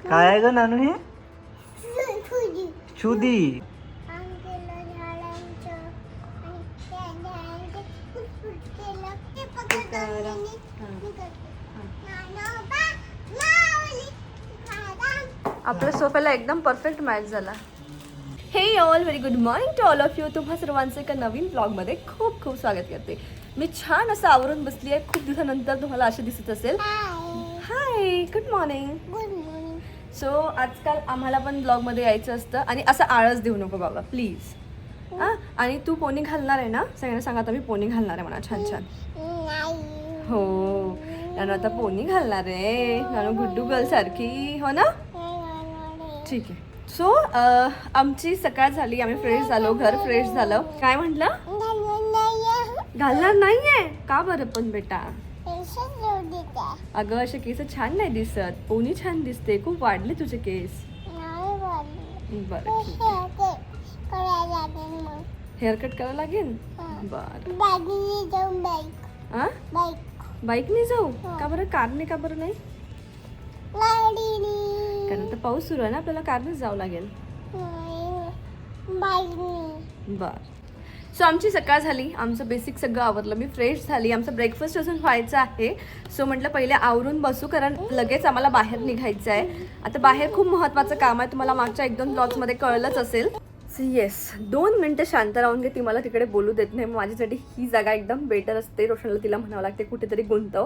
काय आहे ग नानू हे? शुदी. आपल्या सोफ्याला एकदम परफेक्ट मॅच झाला. Hey all very good morning to all of you. तुम्हा सर्वांचं एका नवीन ब्लॉगमध्ये खूप खूप स्वागत करते. मी छान असं आवरून बसली आहे. खूप दिवसानंतर तुम्हाला असे दिसत असेल. हाय, गुड मॉर्निंग. सो आजकाल आम्हाला पण ब्लॉगमध्ये यायचं असतं आणि असं आळस देऊ नको बाबा प्लीज. हां, आणि तू पोनी घालणार आहे ना? सगळ्यांना सांगा आता मी पोनी घालणार आहे म्हणा. छान छान. हो, नानू आता पोनी घालणार आहे. नानू गुड्डू गर्ल सारखी, हो ना? ठीक आहे. सो आमची सकाळ झाली, आम्ही फ्रेश झालो, घर फ्रेश झालं. काय म्हटलं? घालणार नाहीये का बरं पण बेटा? अगं असे केस छान नाही दिसत. पोनी छान दिसते. खूप वाढले तुझे केस. बरं, हेअर कट करायला लागेल. बरं, बाईकने जाऊ का बरं? कारने का बरं नाही? कारण तर पाऊस सुरू आहे ना, आपल्याला कारनेच जावं लागेल. बर. सो आमची सकाळ झाली, आमचं बेसिक सगळं आवरलं, मी फ्रेश झाली. आमचं ब्रेकफास्ट अजून व्हायचं आहे. सो म्हटलं पहिले आवरून बसू, कारण लगेच आम्हाला बाहेर निघायचं आहे. आता बाहेर खूप महत्त्वाचं काम आहे, तुम्हाला मागच्या 1-2 ब्लॉग्समध्ये कळलंच असेल. येस, 2 मिनटं शांत राहून घे. ती मला तिकडे बोलू देत नाही. माझ्यासाठी ही जागा एकदम बेटर असते. रोशनला तिला म्हणावं लागते कुठेतरी गुंतव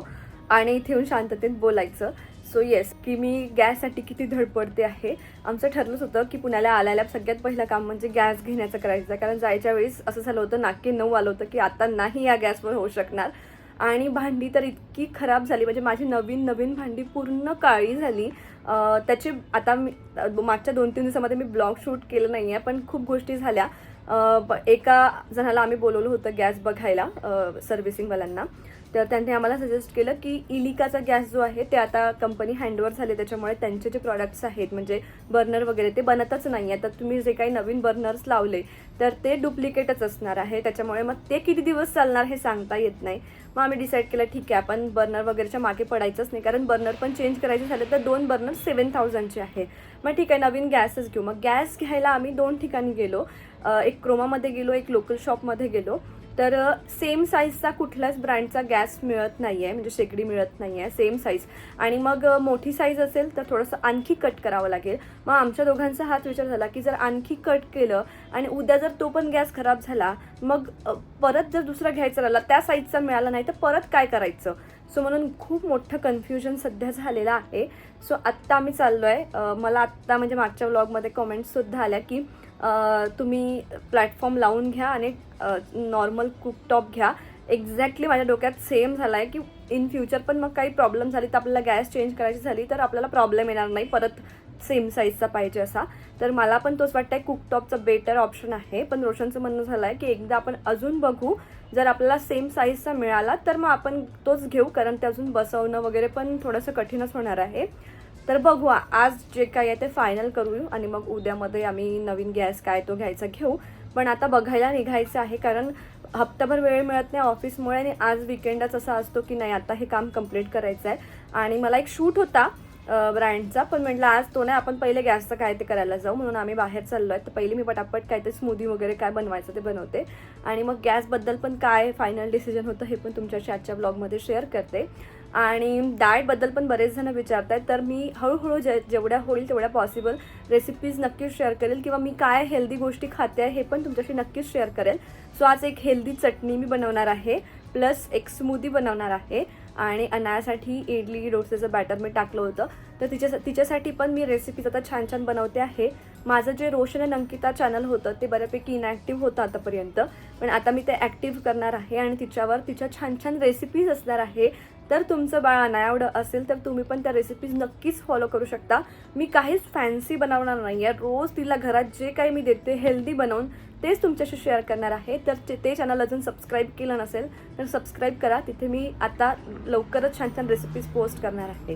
आणि इथे येऊन शांततेत बोलायचं. सो येस, की मी गॅससाठी किती धडपडते आहे. आमचं ठरलंच होतं की पुण्याला आल्याला सगळ्यात पहिलं काम म्हणजे गॅस घेण्याचं करायचं. कारण जायच्या वेळेस असं झालं होतं, नाके 9 आलं होतं की आता नाही या गॅसवर होऊ शकणार. आणि भांडी तर इतकी खराब झाली, म्हणजे माझी नवीन भांडी पूर्ण काळी झाली. त्याची आता मी मागच्या 2-3 दिवसामध्ये मी ब्लॉग शूट केलं नाही आहे, पण खूप गोष्टी झाल्या. एका जणाला आम्ही बोलवलं होतं गॅस बघायला, सर्व्हिसिंगवाल्यांना. तर त्यांनी आम्हाला सजेस्ट केलं की इलिकाचा गॅस जो आहे ते आता कंपनी हँडओव्हर झाले, त्याच्यामुळे त्यांचे जे प्रॉडक्ट्स आहेत म्हणजे बर्नर वगैरे ते बनतच नाही आहे. तर तुम्ही जे काही नवीन बर्नर्स लावले तर ते डुप्लिकेटच असणार आहे. त्याच्यामुळे मग ते किती दिवस चालणार हे सांगता येत नाही. मग आम्ही डिसाईड केलं ठीक आहे, आपण बर्नर वगैरेच्या मागे पडायचंच नाही, कारण बर्नर पण चेंज करायचे झाले तर 2 बर्नर 7000चे आहे. मग ठीक आहे, नवीन गॅसच घेऊ. मग गॅस घ्यायला आम्ही 2 ठिकाणी गेलो. एक क्रोमामध्ये गेलो, एक लोकल शॉपमध्ये गेलो. तर सेम साईजचा कुठल्याच ब्रँडचा गॅस मिळत नाही आहे, म्हणजे शेगडी मिळत नाही आहे सेम साईज. आणि मग मोठी साईज असेल तर थोडंसं आणखी कट करावं लागेल. मग आमच्या दोघांचा हाच विचार झाला की जर आणखी कट केलं आणि उद्या जर तो पण गॅस खराब झाला, मग परत जर दुसरा घ्यायचा राहिला, त्या साईजचा मिळाला नाही तर परत काय करायचं. सो म्हणून खूप मोठं कन्फ्युजन सध्या झालेलं आहे. सो आत्ता आम्ही चाललो आहे. मला आत्ता म्हणजे मागच्या व्लॉगमध्ये कमेंट्ससुद्धा आल्या की तुम्ही प्लॅटफॉर्म लावून घ्या आणि नॉर्मल कुकटॉप घ्या. एक्झॅक्टली माझ्या डोक्यात सेम झाला आहे की इन फ्युचर पण मग काही प्रॉब्लेम झाली तर आपल्याला गॅस चेंज करायची झाली तर आपल्याला प्रॉब्लेम येणार नाही, परत सेम साईजचा पाहिजे असा. तर मला पण तोच वाटतं आहे, कुकटॉपचं बेटर ऑप्शन आहे. पण रोशनचं म्हणणं झालं आहे की एकदा आपण अजून बघू, जर आपल्याला सेम साईजचा मिळाला तर मग आपण तोच घेऊ, कारण ते अजून बसवणं वगैरे पण थोडंसं कठीणच होणार आहे. तर बघू, आज जे काय आहे ते फायनल करू आणि मग उद्यामध्ये आम्ही नवीन गॅस काय तो घ्यायचा घेऊ. पण आता बघायला निघायचं आहे, कारण हप्ताभर वेळ मिळत नाही ऑफिसमुळे आणि आज विकेंडच असा असतो की नाही आता हे काम कंप्लीट करायचं आहे. आणि मला एक शूट होता ब्रँडचा, पण म्हटलं आज तो नाही, आपण पहिले गॅसचं काय ते करायला जाऊ. म्हणून आम्ही बाहेर चाललो आहे. तर पहिले मी पटापट काय ते स्मूदी वगैरे काय बनवायचं ते बनवते आणि मग गॅसबद्दल पण काय फायनल डिसिजन होतं हे पण तुमच्याशी आजच्या ब्लॉगमध्ये शेअर करते. आणि डाएटबद्दल पण बरेच जण विचारत आहेत, तर मी हळूहळू जेवढ्या होईल तेवढ्या पॉसिबल रेसिपीज नक्कीच शेअर करेल, किंवा मी काय हेल्दी गोष्टी खाते आहे हे पण तुमच्याशी नक्कीच शेअर करेल. सो आज एक हेल्दी चटणी मी बनवणार आहे, प्लस एक स्मूदी बनवणार आहे. आणि अनायासाठी इडली डोसेचं बॅटर मी टाकलं होतं, तर तिच्यासाठी पण मी रेसिपीज आता छान छान बनवते आहे. माझं जे रोशन आणि अंकिता चॅनल होतं ते बऱ्यापैकी इनॅक्टिव्ह होतं आतापर्यंत, पण आता मी ते ॲक्टिव्ह करणार आहे आणि तिच्या छान छान रेसिपीज असणार आहे. तर तुमचं बाळ अनायावडं असेल तर तुम्ही पण त्या रेसिपीज नक्कीच फॉलो करू शकता. मी काहीच फॅन्सी बनवणार नाही आहे, रोज तिला घरात जे काही मी देते हेल्दी बनवून तेच तुमच्याशी शेअर करणार आहे. तर ते चॅनल अजून सबस्क्राईब केलं नसेल तर सबस्क्राईब करा, तिथे मी आता लवकरच छान छान रेसिपीज पोस्ट करणार आहे.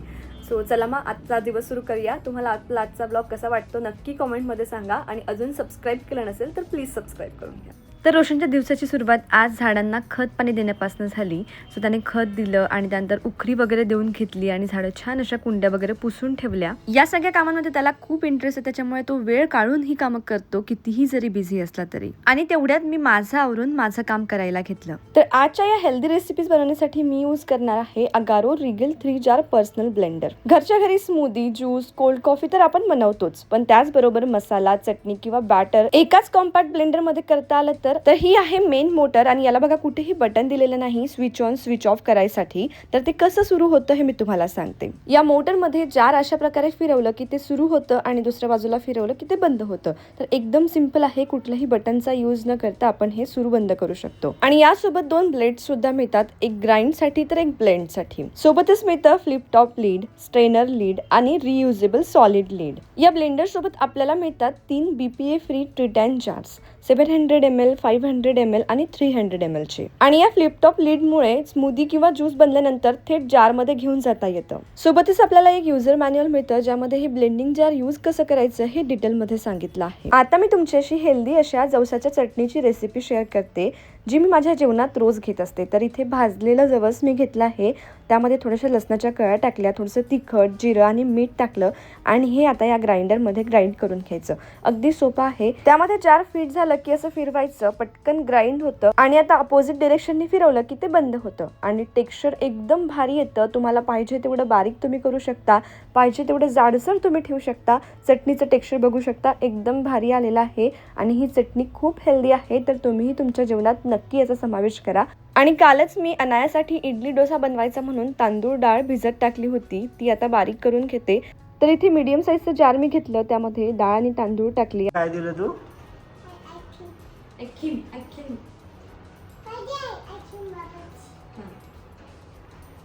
सो चला मग आजचा दिवस सुरू करूया. तुम्हाला आपला आजचा ब्लॉग कसा वाटतो नक्की कमेंटमध्ये सांगा आणि अजून सबस्क्राईब केलं नसेल तर प्लीज सबस्क्राईब करून घ्या. तर रोशनच्या दिवसाची सुरुवात आज झाडांना खत पाणी देण्यापासून झाली. सो त्याने खत दिलं आणि त्यानंतर उखरी वगैरे देऊन घेतली आणि झाडं छान अशा कुंड्या वगैरे पुसून ठेवल्या. या सगळ्या कामांमध्ये त्याला खूप इंटरेस्ट आहे, त्याच्यामुळे तो वेळ काढून ही कामं करतो, कितीही जरी बिझी असला तरी. आणि तेवढ्यात मी माझं आवरून माझं काम करायला घेतलं. तर आजच्या या हेल्दी रेसिपीज बनवण्यासाठी मी यूज करणार आहे अगारो रिगल 3 जार पर्सनल ब्लेंडर. घरच्या घरी स्मूदी, ज्यूस, कोल्ड कॉफी तर आपण बनवतोच, पण त्याचबरोबर मसाला, चटणी किंवा बॅटर एकाच कॉम्पॅक्ट ब्लेंडर मध्ये करता आलं तर ही आहे मेन मोटर. आणि याला बघा कुठेही बटन दिलेलं नाही स्विच ऑन स्विच ऑफ करायसाठी. तर ते कसं सुरू होतं हे मी तुम्हाला सांगते. या मोटर मध्ये जार अशा प्रकारे फिरवलं की ते सुरू होतं आणि दुसऱ्या बाजूला फिरवलं की ते बंद होतं. तर एकदम सिंपल आहे, कुठल्याही बटनचा यूज न करता आपण हे सुरू बंद करू शकतो. आणि यासोबत 2 ब्लेड सुद्धा मिळतात, एक ग्राइंड साठी तर एक ब्लेंड साठी. सोबतच मिळतं flip top lead, strainer lead आणि रियुजेबल सॉलिड लीड. या ब्लेंडर सोबत आपल्याला मिळतात 3 BPA free ट्रिटॅन jars, 700 ml, 500 ml आणि 300 ml चे. आणि या फ्लिप टॉप लीड मुळे स्मूदी किंवा ज्यूस बनल्यानंतर थेट जार मध्ये घेऊन जाता येतं. सोबतच आपल्याला एक युजर मॅन्युअल मिळतं, ज्यामध्ये हे ब्लेंडिंग जार यूज कसं करायचं हे डिटेल मध्ये सांगितलं आहे. आता मी तुमच्याशी हेल्दी अशा जवसाच्या चटणीची रेसिपी शेअर करते, जी मी माझ्या जेवणात रोज घेत असते. तर इथे भाजलेलं जवस मी घेतलं आहे, त्यामध्ये थोड्याशा लसणाच्या कळ्या टाकल्या, थोडंसं तिखट, जिरं आणि मीठ टाकलं आणि हे आता या ग्राइंडरमध्ये ग्राइंड करून घ्यायचं. अगदी सोपं आहे. त्यामध्ये जार फिट झालं की असं फिरवायचं, पटकन ग्राइंड होतं. आणि आता अपोजिट डिरेक्शनने फिरवलं की ते बंद होतं आणि टेक्स्चर एकदम भारी येतं. तुम्हाला पाहिजे तेवढं बारीक तुम्ही करू शकता, पाहिजे तेवढं जाडसर तुम्ही ठेवू शकता. चटणीचं टेक्स्चर बघू शकता, एकदम भारी आलेलं आहे. आणि ही चटणी खूप हेल्दी आहे, तर तुम्हीही तुमच्या जेवणात नक्की याचा समावेश करा. आणि कालच मी अनायासाठी इडली डोसा बनवायचा म्हणून तांदूळ डाळ भिजत टाकली होती, ती आता बारीक करून घेते. तर इथे मीडियम साईजचं जार मी घेतलं, त्यामध्ये डाळ आणि तांदूळ टाकली. काय दिलं तू?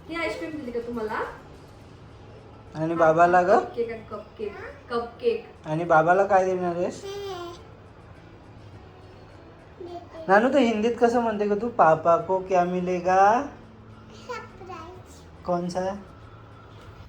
ही आईस्क्रीम दिली का तुम्हाला? आणि बाबाला ग? कपकेक. आणि बाबाला काय देणार आहेस? नानू, तो हिंदीत कसं म्हणते ग तू? पापा को क्या मिलेगा? कौन सा?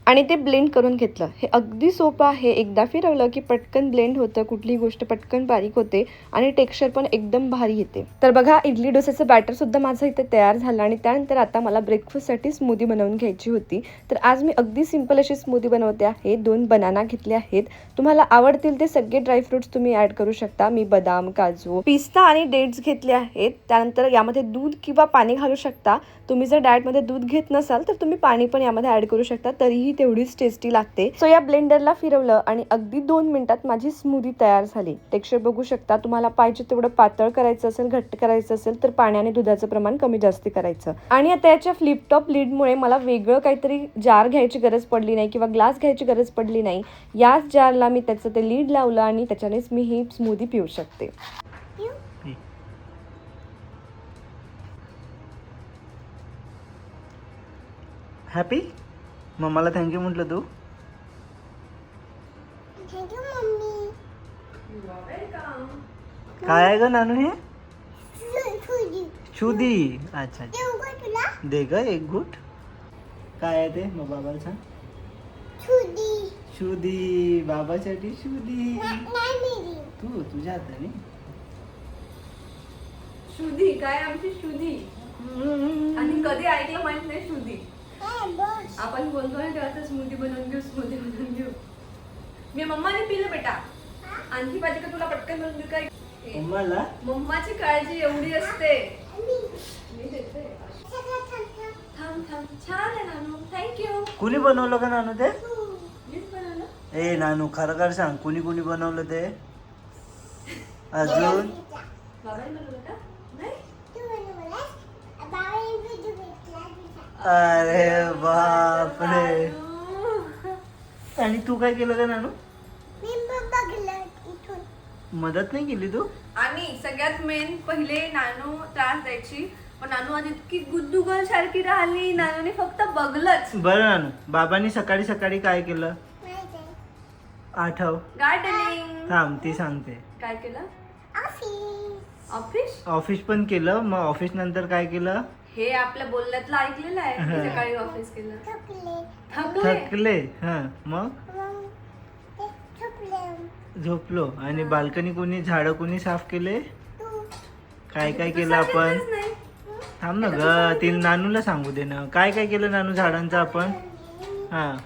आणि ते ब्लेंड करून घेतलं. हे अगदी सोपं आहे, एकदा फिरवलं की पटकन ब्लेंड होतं, कुठलीही गोष्ट पटकन बारीक होते आणि टेक्स्चर पण एकदम भारी येते. तर बघा, इडली डोस्याचं बॅटर सुद्धा माझं इथे तयार झालं. आणि त्यानंतर आता मला ब्रेकफास्टसाठी स्मूदी बनवून घ्यायची होती. तर आज मी अगदी सिंपल अशी स्मूदी बनवते आहे. 2 बनाना घेतले आहेत. तुम्हाला आवडतील ते सगळे ड्रायफ्रुट्स तुम्ही ऍड करू शकता. मी बदाम, काजू, पिस्ता आणि डेट्स घेतले आहेत. त्यानंतर यामध्ये दूध किंवा पाणी घालू शकता. तुम्ही जर डाएटमध्ये दूध घेत नसाल तर तुम्ही पाणी पण यामध्ये ऍड करू शकता, तरीही तेवढीच टेस्टी लागते. सो या ब्लेंडरला फिरवलं आणि अगदी 2 मिनिटात माझी स्मूदी तयार झाली. टेक्स्चर बघू शकता. तुम्हाला पाहिजे तेवढं पातळ करायचं असेल, घट्ट करायचं असेल तर पाणी आणि दुधाचं प्रमाण कमी जास्त करायचं. आणि आता याच्या फ्लिप टॉप लीडमुळे मला वेगळं काहीतरी जार घ्यायची गरज पडली नाही किंवा ग्लास घ्यायची गरज पडली नाही. याच जारला मी त्याचं ते लीड लावलं आणि त्याच्यानेच मी ही स्मूदी पिऊ शकते. हॅपी? मम्माला थँक्यू म्हटलं तू? Thank you mummy. काय आहे ग नानू हे? छुरी. शुदी. अच्छा देऊ का तुला? दे ग एक घूट. काय आहे ते? मग बाबाला सांग. छुरी. शुदी. बाबासाठी शुदी. नाही मेरी. तू तुझ्या हाताने. शुदी काय? आमची शुदी. आणि कधी ऐकलं माहित नाही शुदी. बस. आपण बोलतो ना तेव्हा तर स्मूदी बनवून घेऊ, स्मूदी बनवून घेऊ. मी मम्माने पिलं बेटा. आणखी पाहिजे का तुला? पटकन बनवून देऊ काय? मम्माला मम्माची काळजी एवढी असते. मी देते. थांब थांब. छान आहे नानू, थँक्यू. कुणी बनवलं का नानू ते? मीच बनवलं. ए नानू, खरं खरं सांग, कुणी कुणी बनवलं ते? अजून बाबांनी बनवलं का? नाही. तू बनवलास? बाबाने व्हिडिओ घेतला. अरे बापरे. आणि तू काय केलं का नानू? मी बघलं इथून. मदत नाही केली तू? आणि सगळ्यात मेन पहिले नानू त्रास द्यायची, पण नानू आज इतकी गुड्डू गर्ल सारखी राहिली. नानूने फक्त बघलंच. बरं नानू, बाबांनी सकाळी सकाळी काय केलं? माहिती आहे. आठव. गार्डनिंग. थांब, ती सांगते. काय केलं? ऑफिस. ऑफिस. ऑफिस पण केलं. मग ऑफिस नंतर काय केलं? हे आपल्या बोलण्यातलं ऐकलेलं आहे. मी सकाळी ऑफिस केलं. थकले. थकले. थकले. हा, मग मग ते थकले. झोपलो. आणि बाल्कनी कोणी, झाडं कोणी साफ केले? तू. काय काय केलं आपण. थांब ना ग, ती नानूला सांगू दे ना. काय काय केलं नानू झाडांचं आपण. हा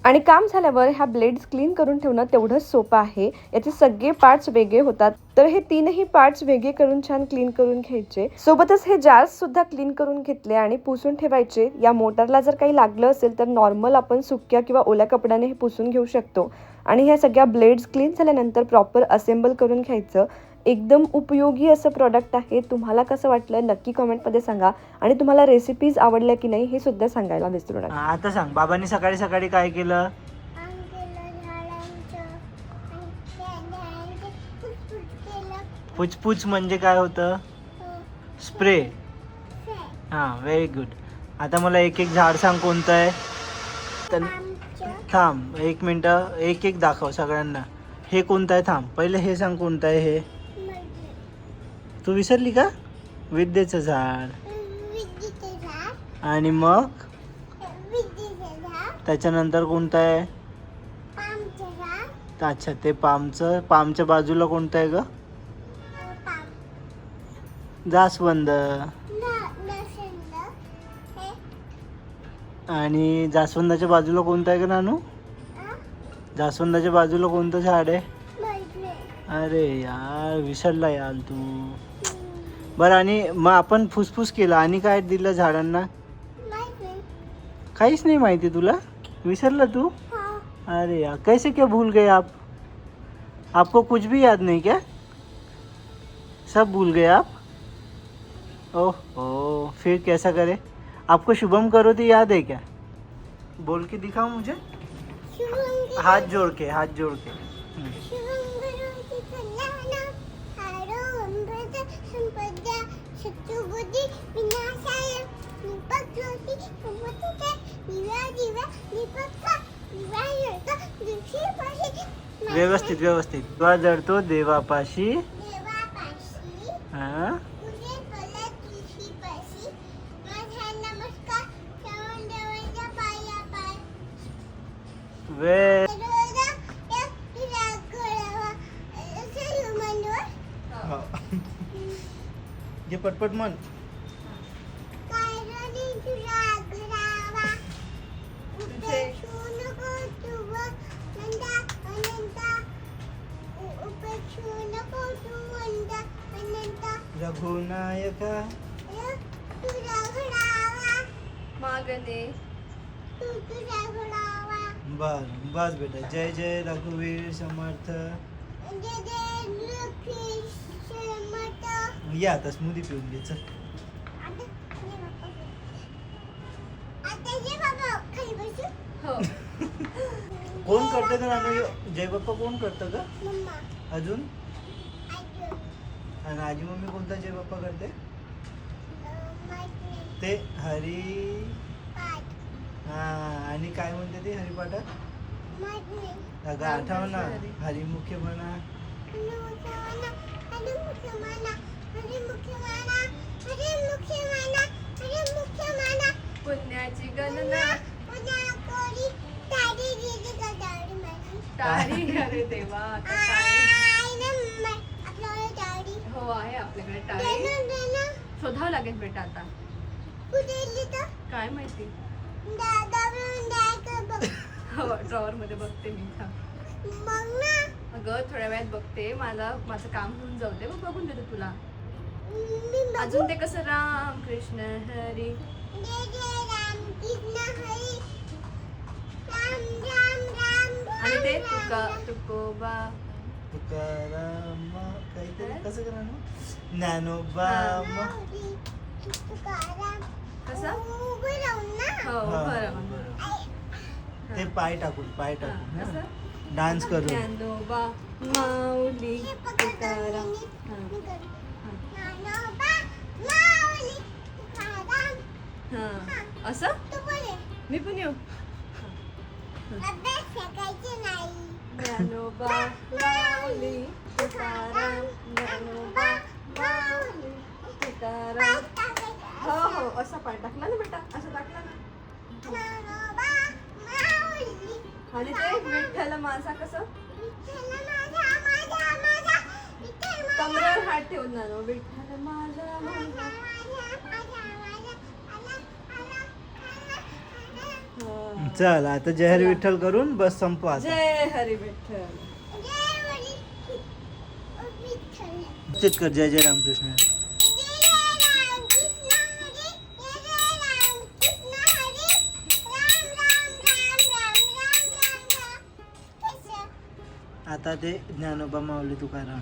आणि काम झाल्यावर ह्या ब्लेड्स क्लीन करून ठेवणं तेवढंच सोपं आहे. याचे सगळे पार्ट्स वेगळे होतात, तर हे तीनही पार्ट्स वेगळे करून छान क्लीन करून घ्यायचे. सोबतच हे जार्स सुद्धा क्लीन करून घेतले आणि पुसून ठेवायचे. या मोटरला जर काही लागलं असेल तर नॉर्मल आपण सुक्या किंवा ओल्या कपड्याने हे पुसून घेऊ शकतो. आणि ह्या सगळ्या ब्लेड्स क्लीन झाल्यानंतर प्रॉपर असेंबल करून घ्यायचं. एकदम उपयोगी असं प्रॉडक्ट आहे. तुम्हाला कसं वाटलं नक्की कमेंटमध्ये सांगा. आणि तुम्हाला रेसिपीज आवडल्या की नाही हे सुद्धा सांगायला विसरू नका. आता सांग, बाबांनी सकाळी सकाळी काय केलं. आम केलं झाडांचं आणि झाडांचे फुटफुट केलं. पुचपुच म्हणजे काय होतं. स्प्रे. हां व्हेरी गुड. आता मला एक एक झाड सांग कोणतं आहे. थांब 1 मिनटं, एक एक दाखव सगळ्यांना. हे कोणतं आहे. थांब पहिले हे सांग कोणतं आहे. हे तू विसरली का. विद्येचं झाड. विद्येचं झाड. आणि मग विद्येचं झाड. त्याच्यानंतर कोणतं आहे. पामचं झाड. अच्छा ते पामचं. पामच्या बाजूला कोणतं आहे ग. पाम. जास्वंद. नसंद. हे आणि जास्वंदाच्या बाजूला कोणतं आहे ग नानू. जास्वंदाच्या बाजूला कोणतं झाड आहे. माहिती. अरे यार विसरला यार तू. बरं आणि मग आपण फुसफुस केलं आणि काय दिलं झाडांना. माहिती. काहीच नाही माहिती तुला. विसरला तू. अरे यार कैसे क्या भूल गए आप. आपको कुछ भी याद नहीं क्या. सब भूल गए आप. ओह फिर कैसा करे. आपको शुभम करोती याद है क्या. बोल के दिखाओ मुझे. हाथ जोड़ के हाथ जोड़ के. व्यवस्थित व्यवस्थित. दिवा जळतो देवापाशी. हा वे जे पटपट म्हण. रघुनायका मागणे. बस बस बेटा. जय जय रघुवीर समर्थ. या आता स्मूदी पिऊन घे चल. हो. कोण करतं का नानू. जय बाप्पा कोण करतं का. अजून आणि आजी मम्मी कोणता जय बाप्पा करते. ते हरी. हा आणि काय म्हणते ते हरिपाठात. अगं आठव ना. हरिमुखे म्हणा. पुण्याची गणना. टाळी. अरे देवा आता टाळी. हो आहे आपल्याकडे टाळी. शोधावं लागेल बेटा आता. काय माहिती. हो ड्रॉवर मध्ये बघते मी. अगं थोड्या वेळात बघते. माझं काम होऊन जाऊ दे मग बघून देते तुला. अजून ते कसं राम कृष्ण हरी. आणि ते तुकोबा. तुकाराम काहीतरी कसं करा ना. ज्ञानोबा. कसं. हो हा, बरं. बरं. ते पाय टाकून कसं. डान्स करून. ज्ञानोबा माऊली तुकाराम. हा असं. मी पण येऊ. ज्ञानोबा माऊली तुकाराम. ज्ञानोबा माऊली तुकाराम. हो हो असा पाय टाकला ना बेटा. असं टाकला ना. आणि ते विठ्ठल माझा कसं. कमरेवर हात ठेवून नानू. विठ्ठल माझा माझा. हा. चल आता जय हरी विठ्ठल करून बस संपू आता. जय हरी विठ्ठल. चेक कर जय जय रामकृष्ण. आता ते ज्ञानोबा माऊली तुकाराम.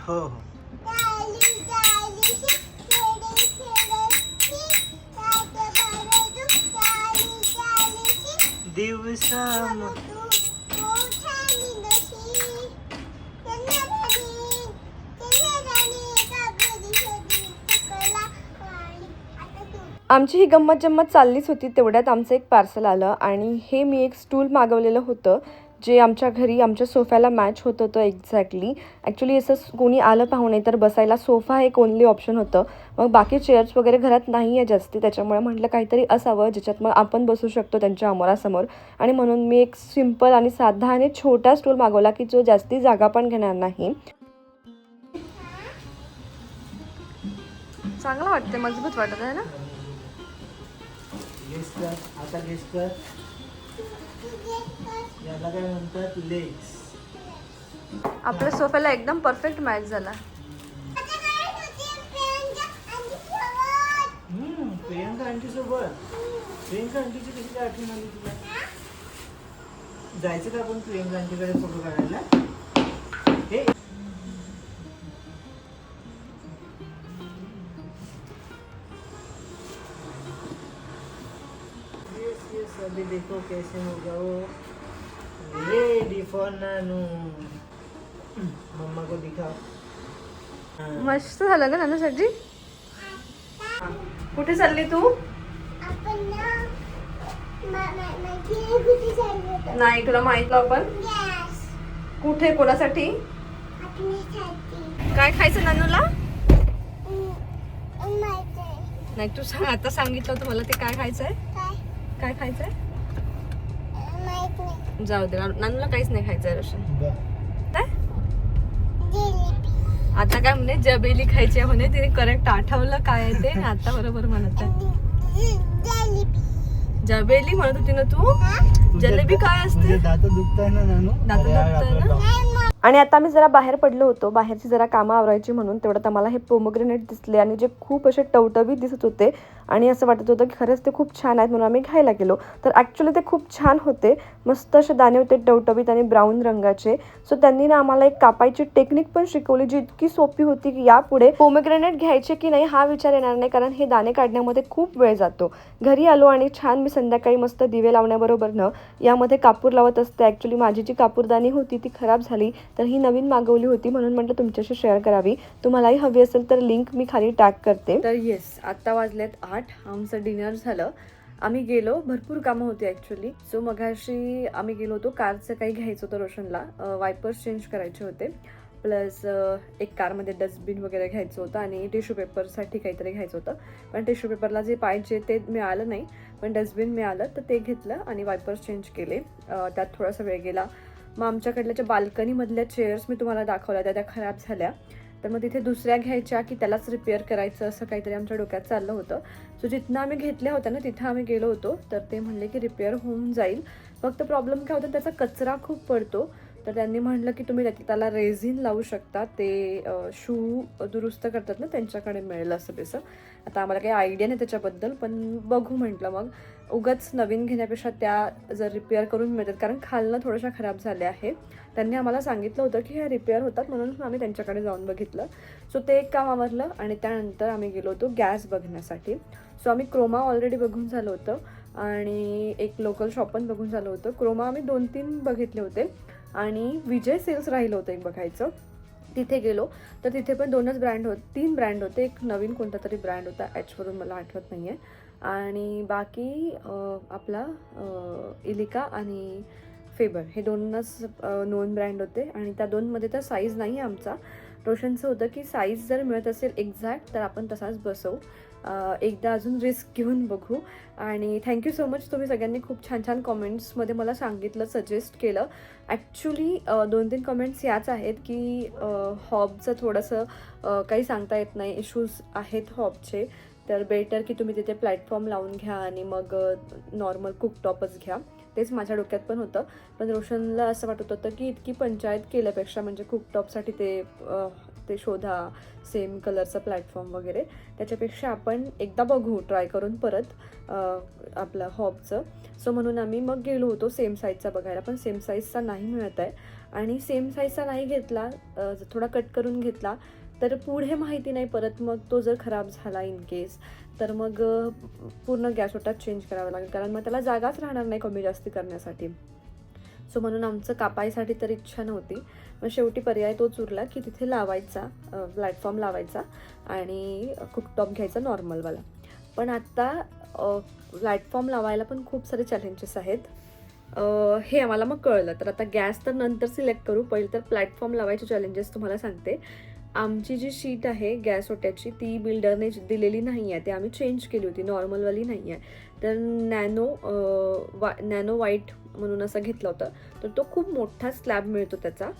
हो हो. दिवसा आमची ही गंमत जम्मत चाललीच होती तेवढ्यात आमचं एक पार्सल आलं आणि हे मी एक स्टूल मागवलेलं होतं जे आमच्या घरी आमच्या सोफ्याला मॅच होत होतं एक्झॅक्टली. ॲक्च्युली असं कोणी आलं पाहुणे तर बसायला सोफा एक ओनली ऑप्शन होतं. मग बाकी चेअर्स वगैरे घरात नाही आहे जास्ती, त्याच्यामुळे म्हटलं काहीतरी असावं ज्याच्यात मग आपण बसू शकतो त्यांच्या अमोरासमोर. आणि म्हणून मी एक सिम्पल आणि साधा आणि छोटा स्टूल मागवला की जो जास्ती जागा पण घेणार नाही. चांगलं वाटतं, मजबूत वाटत आहे ना. गेस कर आता, गेस कर. याला काय म्हणतात? लेग्स. आपल्या सोफ्याला एकदम परफेक्ट मॅच झाला. प्रियंका आंटी सोबत. प्रियंका आंटीची कशी काय आठवण आली तुला? जायचं का आपण प्रियंका आंटीकडे फोटो काढायला? हे अभी देखो कैसे होगा वो. Ready for Nanu. मम्मा को दिखाओ. मस्त झालं का नानासाठी. कुठे चालली तू? नाही तुला माहित आपण कुठे कोणासाठी काय खायचं नानूला? नाही तू सांग, आता सांगितलं होतं मला ते काय खायचंय. काय खायचंय? जाऊ दे नानूला काहीच नाही खायचंय रोशन. काय आता काय म्हणे जबेली खायची म्हणे. तिने करेक्ट आठवलं काय आहे ते. आता बरोबर म्हणत आहे जबेली म्हणत होती ना तू. जलेबी काय असते? दात दुखताय ना नानू. दात दुखताय ना. आणि आता आम्ही जरा बाहेर पडलो होतो, बाहेरची जरा कामं आवरायची म्हणून. तेवढ्यात आम्हाला हे पोमोग्रेनेट दिसले आणि जे खूप असे टवटवीत दिसत होते आणि असं वाटत होतं की खरंच ते खूप छान आहेत म्हणून आम्ही घ्यायला गेलो. तर ॲक्च्युली ते खूप छान होते, मस्त असे दाणे होते टवटवीत आणि ब्राऊन रंगाचे. सो त्यांनी ना आम्हाला एक कापायची टेक्निक पण शिकवली जी इतकी सोपी होती की यापुढे पोमोग्रेनेट घ्यायचे की नाही हा विचार येणार नाही, कारण हे दाणे काढण्यामध्ये खूप वेळ जातो. घरी आलो आणि छान मी संध्याकाळी मस्त दिवे लावण्याबरोबर न यामध्ये कापूर लावत असते. ॲक्च्युली माझी जी कापूरदानी होती ती खराब झाली तर ही नवीन मागवली होती म्हणून म्हटलं तुमच्याशी शेअर करावी. तुम्हालाही हवी असेल तर लिंक मी खाली टॅग करते. तर येस, आता वाजलेत 8. आमचं डिनर झालं. आम्ही गेलो, भरपूर कामं होती ॲक्च्युली. सो मगाशी आम्ही गेलो होतो, कारचं काही घ्यायचं होतं रोशनला, वायपर्स चेंज करायचे होते, प्लस एक कारमध्ये डस्टबिन वगैरे घ्यायचं होतं आणि टिश्यू पेपरसाठी काहीतरी घ्यायचं होतं. पण टिश्यू पेपरला जे पाहिजे ते मिळालं नाही, पण डस्टबिन मिळालं तर ते घेतलं आणि वायपर्स चेंज केले. त्यात थोडासा वेळ गेला. मग आमच्याकडल्या ज्या बाल्कनीमधल्या चेअर्स मी तुम्हाला दाखवल्या त्या खराब झाल्या, तर मग तिथे दुसऱ्या घ्यायच्या की त्यालाच रिपेअर करायचं असं काहीतरी आमच्या डोक्यात चाललं होतं. सो जिथनं आम्ही घेतल्या होत्या ना तिथं आम्ही गेलो होतो, तर ते म्हणले की रिपेअर होऊन जाईल. फक्त प्रॉब्लेम काय होता, त्याचा कचरा खूप पडतो. तर त्यांनी म्हटलं की तुम्ही त्याला रेझिन लावू शकता, ते शू दुरुस्त करतात ना त्यांच्याकडे मिळेल असं तसं. आता आम्हाला काही आयडिया नाही त्याच्याबद्दल, पण बघू म्हटलं. मग उगाच नवीन घेण्यापेक्षा त्या जर रिपेअर करून मिळतात, कारण खालनं थोड्याशा खराब झाल्या आहेत. त्यांनी आम्हाला सांगितलं होतं की ह्या रिपेअर होतात म्हणून आम्ही त्यांच्याकडे जाऊन बघितलं. सो ते एक काम आवरलं आणि त्यानंतर आम्ही गेलो होतो गॅस बघण्यासाठी. सो आम्ही क्रोमा ऑलरेडी बघून झालं होतं आणि एक लोकल शॉप पण बघून झालं होतं. क्रोमा आम्ही 2-3 बघितले होते आणि विजय सेल्स राहिलं होतं एक बघायचं. तिथे गेलो तर तिथे पण 2च ब्रँड होते, 3 ब्रँड होते. एक नवीन कोणता तरी ब्रँड होता, एचवरून मला आठवत नाही आहे. आणि बाकी आपला इलिका आणि फेबर हे 2च नोन ब्रँड होते. आणि त्या 2मध्ये तर साईज नाही आहे आमचा. रोशनचं होतं की साईज जर मिळत असेल एक्झॅक्ट तर आपण तसाच बसवू. एकदा अजून रिस्क घेऊन बघू. आणि थँक्यू सो मच, तुम्ही सगळ्यांनी खूप छान छान कॉमेंट्समध्ये मला सांगितलं, सजेस्ट केलं. ॲक्च्युली 2-3 कमेंट्स याच आहेत की हॉबचं थोडंसं काही सांगता येत नाही, इश्यूज आहेत हॉबचे, तर बेटर की तुम्ही तिथे प्लॅटफॉर्म लावून घ्या आणि मग नॉर्मल कुकटॉपच घ्या. तेच माझ्या डोक्यात पण होतं. पण रोशनला असं वाटत होतं की इतकी पंचायत केल्यापेक्षा म्हणजे कुकटॉपसाठी ते शोधा सेम कलरचा प्लॅटफॉर्म वगैरे, त्याच्यापेक्षा आपण एकदा बघू ट्राय करून परत आपलं हॉबचं. सो म्हणून आम्ही मग गेलो होतो सेम साईजचा बघायला, पण सेम साईजचा नाही मिळत आहे. आणि सेम साईजचा नाही घेतला, थोडा कट करून घेतला तर पुढे माहिती नाही परत मग तो जर खराब झाला इन केस तर मग पूर्ण गॅस ओटा चेंज करावा लागेल, कारण मग त्याला जागाच राहणार नाही कमी जास्ती करण्यासाठी. सो म्हणून आमचं कापायसाठी तर इच्छा नव्हती. मग शेवटी पर्याय तोच उरला की तिथे लावायचा, प्लॅटफॉर्म लावायचा आणि कुकटॉप घ्यायचा नॉर्मलवाला. पण आता प्लॅटफॉर्म लावायला पण खूप सारे चॅलेंजेस आहेत, हे आम्हाला मग कळलं. तर आता गॅस तर नंतर सिलेक्ट करू, पहिले तर प्लॅटफॉर्म लावायचे चॅलेंजेस तुम्हाला सांगते. आमची जी शीट आहे गॅस ओट्याची ती बिल्डरने दिलेली नाही आहे, ते आम्ही चेंज केली होती, नॉर्मलवाली नाही आहे. तर नॅनो व्हाईट म्हणून असं घेतलं होतं. तर तो खूप मोठा स्लॅब मिळतो त्याचा.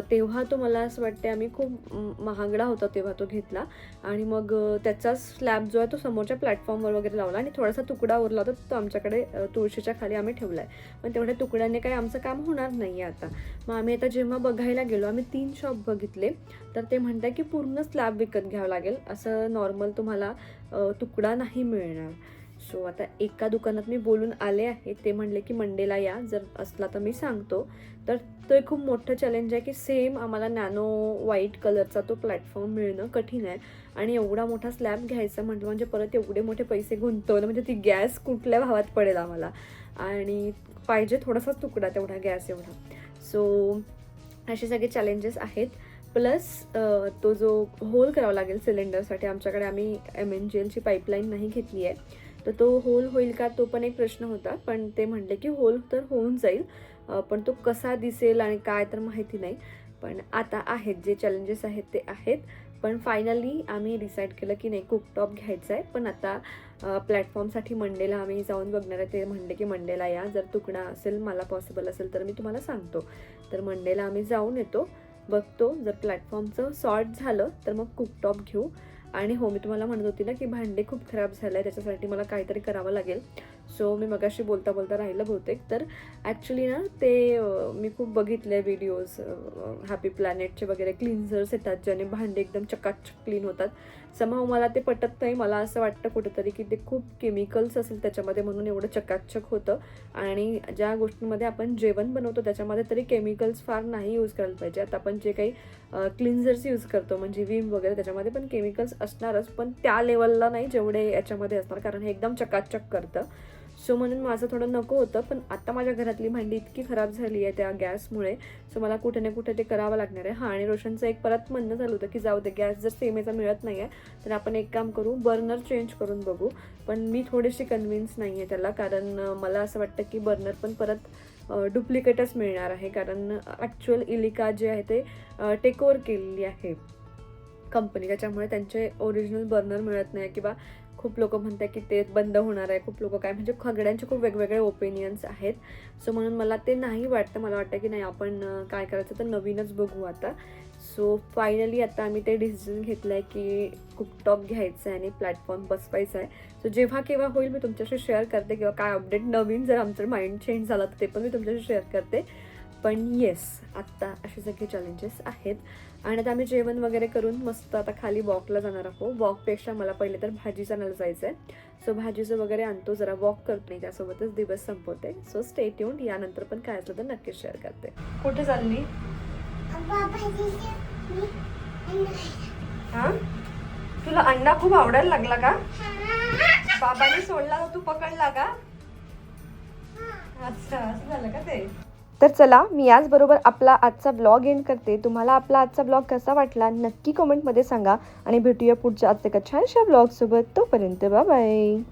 तेव्हा तो मला असं वाटते आम्ही खूप महागडा होता तेव्हा तो घेतला. आणि मग त्याचा स्लॅब जो आहे तो समोरच्या प्लॅटफॉर्मवर वगैरे लावला आणि थोडासा तुकडा उरला होता तो आमच्याकडे तुळशीच्या खाली आम्ही ठेवला आहे. पण तेवढ्या तुकड्याने काही आमचं काम होणार नाही आहे आता. मग आम्ही आता जेव्हा बघायला गेलो, आम्ही 3 शॉप बघितले, तर ते म्हणतात की पूर्ण स्लॅब विकत घ्यावं लागेल, असं नॉर्मल तुम्हाला तुकडा नाही मिळणार. सो आता एका दुकानात मी बोलून आले आहे, ते म्हणले की मंडेला या, जर असला तर मी सांगतो. तर तो एक खूप मोठं चॅलेंज आहे की सेम आम्हाला नॅनो व्हाईट कलरचा तो प्लॅटफॉर्म मिळणं कठीण आहे. आणि एवढा मोठा स्लॅब घ्यायचा म्हटलं म्हणजे परत एवढे मोठे पैसे गुंतवणं म्हणजे ती गॅस कुठल्या भावात पडेल आम्हाला. आणि पाहिजे थोडासाच तुकडा तेवढा गॅस एवढा. सो असे सगळे चॅलेंजेस आहेत. प्लस तो जो होल करावा लागेल सिलेंडरसाठी, आमच्याकडे आम्ही MNGLची पाईपलाईन नाही घेतली आहे, तर तो होल होईल का तो पण एक प्रश्न होता. पण ते म्हणले की होल तर होऊन जाईल, पण तो कसा दिसेल आणि काय तर माहिती नाही. पण आता आहेत जे चॅलेंजेस आहेत ते आहेत. पण फायनली आम्ही डिसाईड केलं की नाही कुकटॉप घ्यायचं आहे. पण आता प्लॅटफॉर्मसाठी मंडेला आम्ही जाऊन बघणार आहे. ते म्हणले की मंडेला या, जर तुकडा असेल मला पॉसिबल असेल तर मी तुम्हाला सांगतो. तर मंडेला आम्ही जाऊन येतो, बघतो. जर प्लॅटफॉर्मचं सॉर्ट झालं तर मग कुकटॉप घेऊ. आणि हो, मी तुम्हाला म्हणत होती ना की भांडे खूप खराब झालं आहे, त्याच्यासाठी मला काहीतरी करावं लागेल. सो मी मगाशी बोलता बोलता राहिलं बहुतेक. तर ॲक्च्युली ना ते मी खूप बघितले व्हिडिओज, हॅपी प्लॅनेटचे वगैरे क्लिन्झर्स येतात ज्याने भांडे एकदम चकाचक क्लीन होतात. समहाव मला ते पटत नाही. मला असं वाटतं कुठेतरी की ते खूप केमिकल्स असेल त्याच्यामध्ये म्हणून एवढं चकाचक होतं. आणि ज्या गोष्टींमध्ये आपण जेवण बनवतो त्याच्यामध्ये तरी केमिकल्स फार नाही यूज करायला पाहिजे. आता आपण जे काही क्लिन्झर्स यूज करतो म्हणजे विम वगैरे, त्याच्यामध्ये पण केमिकल्स असणारच, पण त्या लेवलला नाही जेवढे याच्यामध्ये असणार, कारण हे एकदम चकाचक करतं. सो म्हणून माझं थोडं नको होतं. पण आता माझ्या घरातली भांडी इतकी खराब झाली आहे त्या गॅसमुळे, सो मला कुठे ना कुठे ते करावं लागणार आहे. हां, आणि रोशनचं एक परत म्हणणं झालं होतं की जाऊ दे, गॅस जर सेमेचा मिळत नाही आहे तर आपण एक काम करू, बर्नर चेंज करून बघू. पण मी थोडीशी कन्व्हिन्स नाही आहे त्याला, कारण मला असं वाटतं की बर्नर पण परत डुप्लिकेटच मिळणार आहे. कारण ॲक्च्युअल इलिका जे आहे ते टेकओव्हर केलेली आहे कंपनी, त्याच्यामुळे त्यांचे ओरिजिनल बर्नर मिळत नाही. किंवा खूप लोक म्हणतात की ते बंद होणार आहे, खूप लोक काय, म्हणजे सगळ्यांचे खूप वेगवेगळे ओपिनियन्स आहेत. सो म्हणून मला ते नाही वाटतं. मला वाटतं की नाही, आपण काय करायचं तर नवीनच बघू आता. सो फायनली आता आम्ही ते डिसिजन घेतलं आहे की कुकटॉप घ्यायचं आहे आणि प्लॅटफॉर्म बसवायचा आहे. सो जेव्हा केव्हा होईल मी तुमच्याशी शेअर करते, किंवा काय अपडेट नवीन जर आमचं माइंड चेंज झालं तर ते पण मी तुमच्याशी शेअर करते. पण येस, आत्ता असे सगळे चॅलेंजेस आहेत. आणि आता आम्ही जेवण वगैरे करून मस्त आता खाली वॉकला जाणार आहोत. वॉकपेक्षा मला पहिले तर भाजीचा आणायला जायचं आहे. सो भाजीचं वगैरे आणतो, जरा वॉक करते, त्यासोबतच दिवस संपवते. So stay tuned. यानंतर पण काय असलं तर नक्कीच शेअर करते. कुठे चालली? हां, तुला अंडा खूप आवडायला लागला का? बाबाने सोडला तर तू पकडला का? अच्छा, असं झालं का ते? तर चला, मी याचबरोबर आपला आजचा ब्लॉग एंड करते. तुम्हाला आपला आजचा ब्लॉग कसा वाटला नक्की कमेंटमध्ये सांगा आणि भेटूया पुढच्या आज एका छानशा ब्लॉगसोबत. तोपर्यंत बाय बाय.